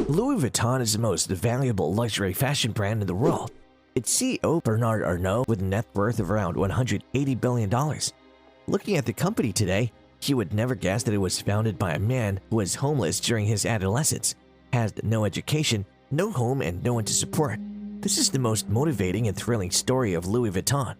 Louis Vuitton is the most valuable luxury fashion brand in the world. Its CEO, Bernard Arnault, with a net worth of around $180 billion. Looking at the company today, you would never guess that it was founded by a man who was homeless during his adolescence, had no education, no home, and no one to support. This is the most motivating and thrilling story of Louis Vuitton.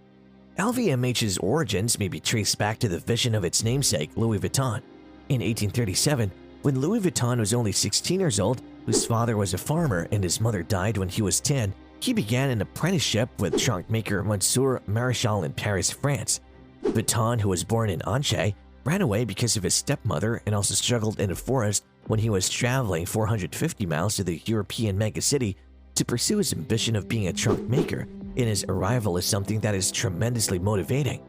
LVMH's origins may be traced back to the vision of its namesake, Louis Vuitton. In 1837, when Louis Vuitton was only 16 years old, whose father was a farmer and his mother died when he was 10, he began an apprenticeship with trunk maker Monsieur Maréchal in Paris, France. Vuitton, who was born in Angers, ran away because of his stepmother and also struggled in a forest when he was traveling 450 miles to the European megacity to pursue his ambition of being a trunk maker, and his arrival is something that is tremendously motivating.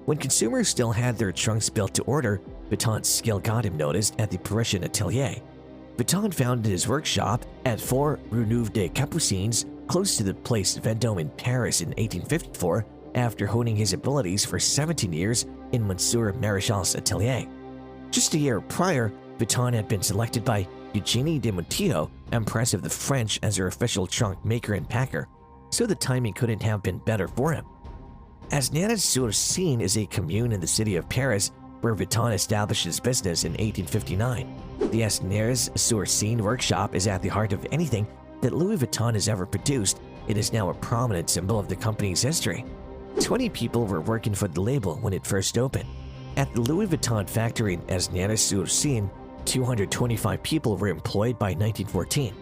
When consumers still had their trunks built to order, Vuitton's skill got him noticed at the Parisian atelier. Vuitton founded his workshop at 4 Rue Neuve des Capucines, close to the Place Vendôme in Paris in 1854, after honing his abilities for 17 years in Monsieur Maréchal's atelier. Just a year prior, Vuitton had been selected by Eugénie de Montijo, Empress of the French, as her official trunk maker and packer, so the timing couldn't have been better for him. Asnières-sur-Seine is a commune in the city of Paris where Vuitton established his business in 1859. The Asnières-sur-Seine workshop is at the heart of anything that Louis Vuitton has ever produced. It is now a prominent symbol of the company's history. 20 people were working for the label when it first opened. At the Louis Vuitton factory in Asnières-sur-Seine, 225 people were employed by 1914.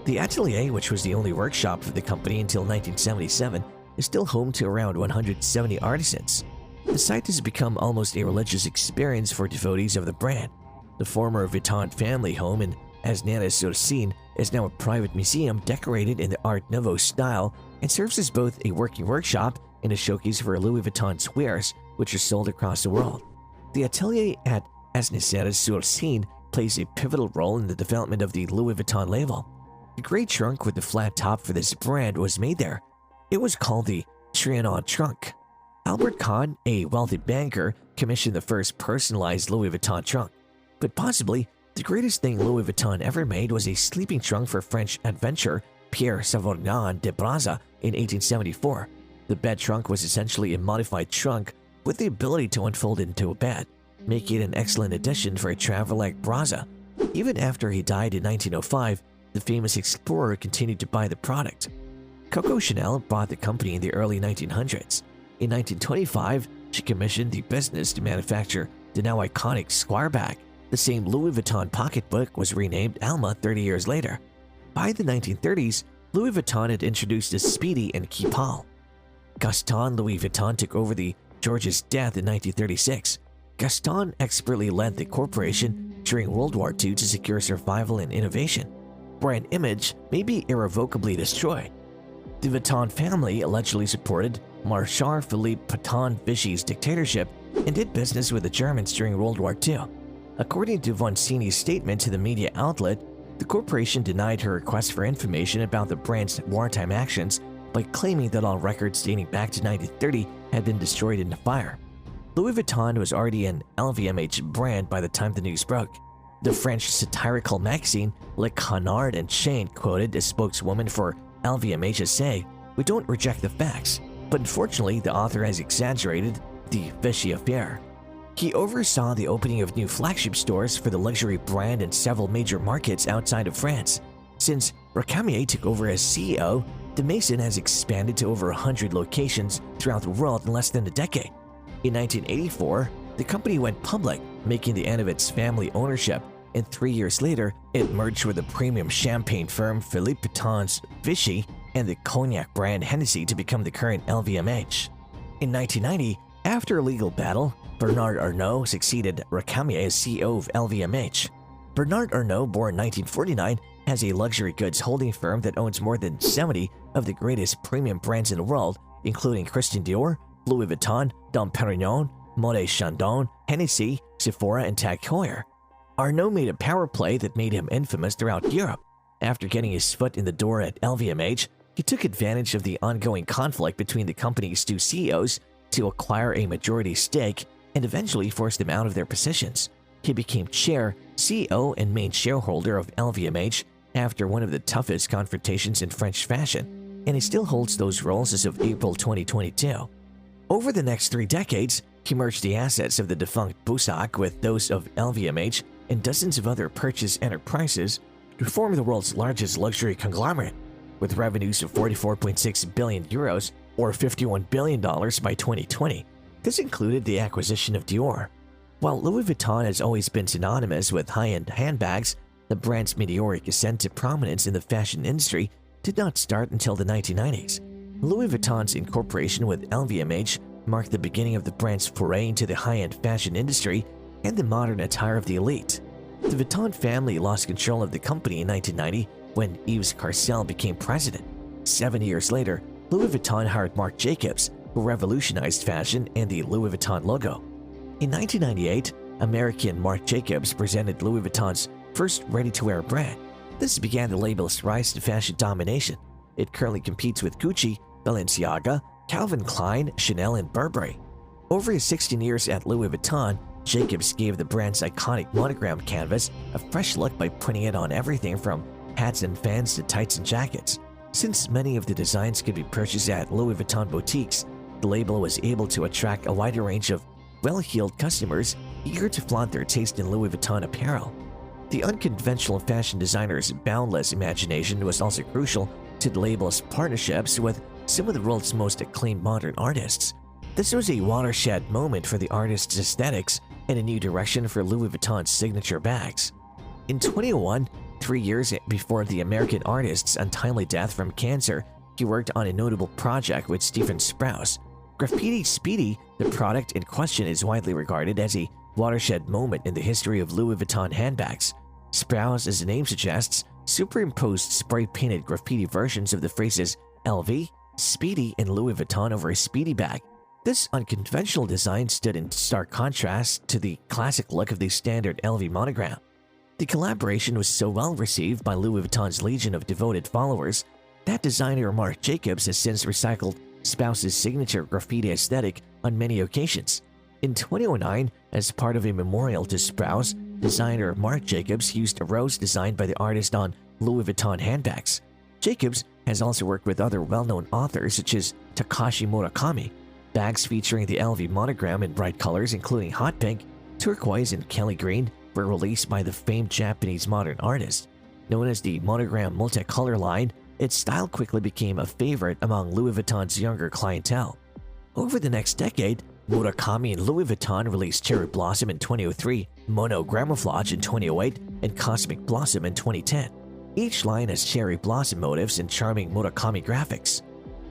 The atelier, which was the only workshop for the company until 1977, is still home to around 170 artisans. The site has become almost a religious experience for devotees of the brand. The former Vuitton family home in Asnières-sur-Seine is now a private museum decorated in the Art Nouveau style and serves as both a working workshop and a showcase for Louis Vuitton's wares, which are sold across the world. The atelier at Asnières-sur-Seine plays a pivotal role in the development of the Louis Vuitton label. The gray trunk with the flat top for this brand was made there. It was called the Trianon trunk. Albert Kahn, a wealthy banker, commissioned the first personalized Louis Vuitton trunk. But possibly, the greatest thing Louis Vuitton ever made was a sleeping trunk for French adventurer Pierre Savorgnan de Brazza in 1874. The bed trunk was essentially a modified trunk with the ability to unfold into a bed, making it an excellent addition for a traveler like Brazza. Even after he died in 1905, the famous explorer continued to buy the product. Coco Chanel bought the company in the early 1900s. In 1925, she commissioned the business to manufacture the now iconic Squire bag. The same Louis Vuitton pocketbook was renamed Alma 30 years later. By the 1930s, Louis Vuitton had introduced the Speedy and Keepall. Gaston Louis Vuitton took over the George's death in 1936. Gaston expertly led the corporation during World War II to secure survival and innovation. Brand image may be irrevocably destroyed. The Vuitton family allegedly supported Marshal Philippe Pétain Vichy's dictatorship and did business with the Germans during World War II. According to Voncini's statement to the media outlet, the corporation denied her request for information about the brand's wartime actions by claiming that all records dating back to 1930 had been destroyed in the fire. Louis Vuitton was already an LVMH brand by the time the news broke. The French satirical magazine Le Canard Enchaîné quoted a spokeswoman for LVMH as saying, "We don't reject the facts, but unfortunately the author has exaggerated the Vichy affair." He oversaw the opening of new flagship stores for the luxury brand in several major markets outside of France. Since Recamier took over as CEO, the Maison has expanded to over 100 locations throughout the world in less than a decade. In 1984, the company went public, making the end of its family ownership, and 3 years later, it merged with the premium champagne firm Philippe Pétain's Vichy and the cognac brand Hennessy to become the current LVMH. In 1990, after a legal battle, Bernard Arnault succeeded Recamier as CEO of LVMH. Bernard Arnault, born 1949, has a luxury goods holding firm that owns more than 70 of the greatest premium brands in the world, including Christian Dior, Louis Vuitton, Dom Perignon, Moët Chandon, Hennessy, Sephora, and Tag Heuer. Arnault made a power play that made him infamous throughout Europe. After getting his foot in the door at LVMH, he took advantage of the ongoing conflict between the company's two CEOs to acquire a majority stake and eventually forced them out of their positions. He became chair, CEO, and main shareholder of LVMH after one of the toughest confrontations in French fashion, and he still holds those roles as of April 2022. Over the next 3 decades, he merged the assets of the defunct Bussac with those of LVMH and dozens of other purchase enterprises to form the world's largest luxury conglomerate, with revenues of 44.6 billion euros or $51 billion by 2020. This included the acquisition of Dior. While Louis Vuitton has always been synonymous with high-end handbags, the brand's meteoric ascent to prominence in the fashion industry did not start until the 1990s. Louis Vuitton's incorporation with LVMH marked the beginning of the brand's foray into the high-end fashion industry and the modern attire of the elite. The Vuitton family lost control of the company in 1990 when Yves Carcel became president. 7 years later, Louis Vuitton hired Marc Jacobs, who revolutionized fashion and the Louis Vuitton logo. In 1998, American Marc Jacobs presented Louis Vuitton's first ready-to-wear brand. This began the label's rise to fashion domination. It currently competes with Gucci, Balenciaga, Calvin Klein, Chanel, and Burberry. Over his 16 years at Louis Vuitton, Jacobs gave the brand's iconic monogram canvas a fresh look by printing it on everything from hats and fans to tights and jackets. Since many of the designs could be purchased at Louis Vuitton boutiques, the label was able to attract a wider range of well-heeled customers eager to flaunt their taste in Louis Vuitton apparel. The unconventional fashion designer's boundless imagination was also crucial to the label's partnerships with some of the world's most acclaimed modern artists. This was a watershed moment for the artist's aesthetics and a new direction for Louis Vuitton's signature bags. In 2001, 3 years before the American artist's untimely death from cancer, he worked on a notable project with Stephen Sprouse. Graffiti Speedy, the product in question, is widely regarded as a watershed moment in the history of Louis Vuitton handbags. Sprouse, as the name suggests, superimposed spray-painted graffiti versions of the phrases LV, Speedy, and Louis Vuitton over a Speedy bag. This unconventional design stood in stark contrast to the classic look of the standard LV monogram. The collaboration was so well received by Louis Vuitton's legion of devoted followers that designer Marc Jacobs has since recycled Sprouse's signature graffiti aesthetic on many occasions. In 2009, as part of a memorial to Sprouse, designer Marc Jacobs used a rose designed by the artist on Louis Vuitton handbags. Jacobs has also worked with other well-known authors such as Takashi Murakami. Bags featuring the LV monogram in bright colors including hot pink, turquoise, and Kelly green were released by the famed Japanese modern artist. Known as the Monogram Multicolor line, its style quickly became a favorite among Louis Vuitton's younger clientele. Over the next decade, Murakami and Louis Vuitton released Cherry Blossom in 2003, Mono Camouflage in 2008, and Cosmic Blossom in 2010. Each line has cherry blossom motifs and charming Murakami graphics.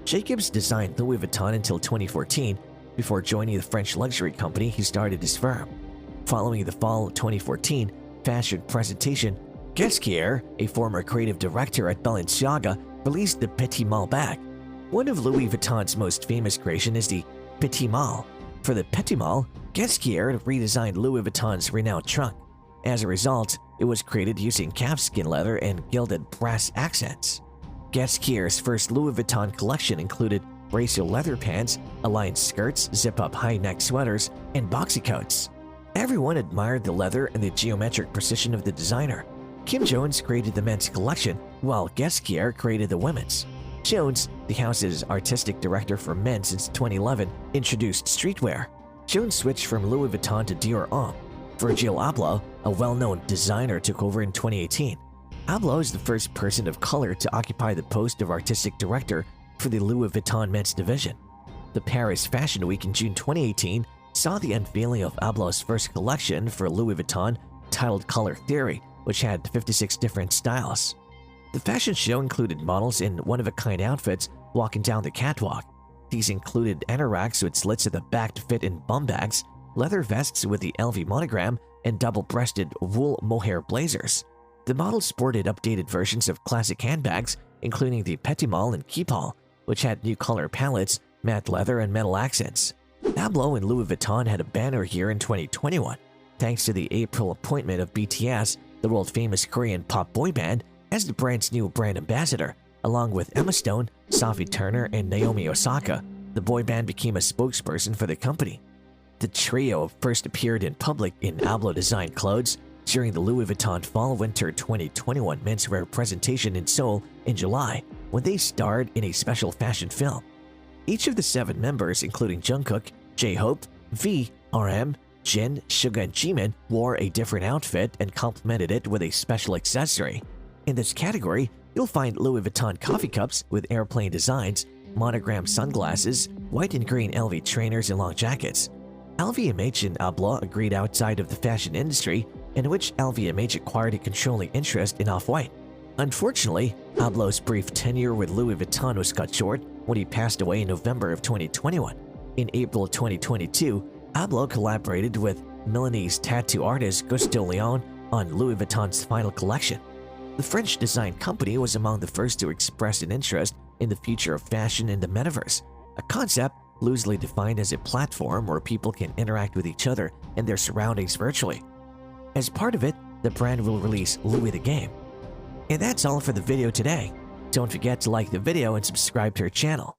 Jacobs designed Louis Vuitton until 2014. Before joining the French luxury company, he started his firm. Following the fall of 2014 fashion presentation, Gesquier, a former creative director at Balenciaga, released the Petit Mal bag. One of Louis Vuitton's most famous creations is the Petit Mal. For the Petit Mal, Gesquier redesigned Louis Vuitton's renowned trunk. As a result, it was created using calfskin leather and gilded brass accents. Gesquier's first Louis Vuitton collection included bracer leather pants, aligned skirts, zip-up high-neck sweaters, and boxy coats. Everyone admired the leather and the geometric precision of the designer. Kim Jones created the men's collection, while Gesquier created the women's. Jones, the house's artistic director for men since 2011, introduced streetwear. Jones switched from Louis Vuitton to Dior Homme. Virgil Abloh, a well-known designer, took over in 2018. Abloh is the first person of color to occupy the post of artistic director for the Louis Vuitton men's division. The Paris Fashion Week in June 2018 saw the unveiling of Abloh's first collection for Louis Vuitton, titled Color Theory, which had 56 different styles. The fashion show included models in one-of-a-kind outfits walking down the catwalk. These included anoraks with slits at the back to fit in bum bags, leather vests with the LV monogram, and double-breasted wool mohair blazers. The models sported updated versions of classic handbags, including the Petit Mal and Keepall, which had new color palettes, matte leather, and metal accents. Abloh and Louis Vuitton had a banner year in 2021, thanks to the April appointment of BTS, the world-famous Korean pop boy band, as the brand's new brand ambassador. Along with Emma Stone, Sophie Turner, and Naomi Osaka, the boy band became a spokesperson for the company. The trio first appeared in public in Abloh-designed clothes, during the Louis Vuitton Fall-Winter 2021 menswear presentation in Seoul in July when they starred in a special fashion film. Each of the 7 members, including Jungkook, J-Hope, V, RM, Jin, Suga, and Jimin, wore a different outfit and complemented it with a special accessory. In this category, you'll find Louis Vuitton coffee cups with airplane designs, monogram sunglasses, white and green LV trainers, and long jackets. LVMH and Hublot agreed outside of the fashion industry, in which LVMH acquired a controlling interest in Off-White. Unfortunately, Hublot's brief tenure with Louis Vuitton was cut short when he passed away in November of 2021. In April 2022, Hublot collaborated with Milanese tattoo artist Gusto Leon on Louis Vuitton's final collection. The French design company was among the first to express an interest in the future of fashion in the metaverse, a concept loosely defined as a platform where people can interact with each other and their surroundings virtually. As part of it, the brand will release Louis the Game. And that's all for the video today. Don't forget to like the video and subscribe to our channel.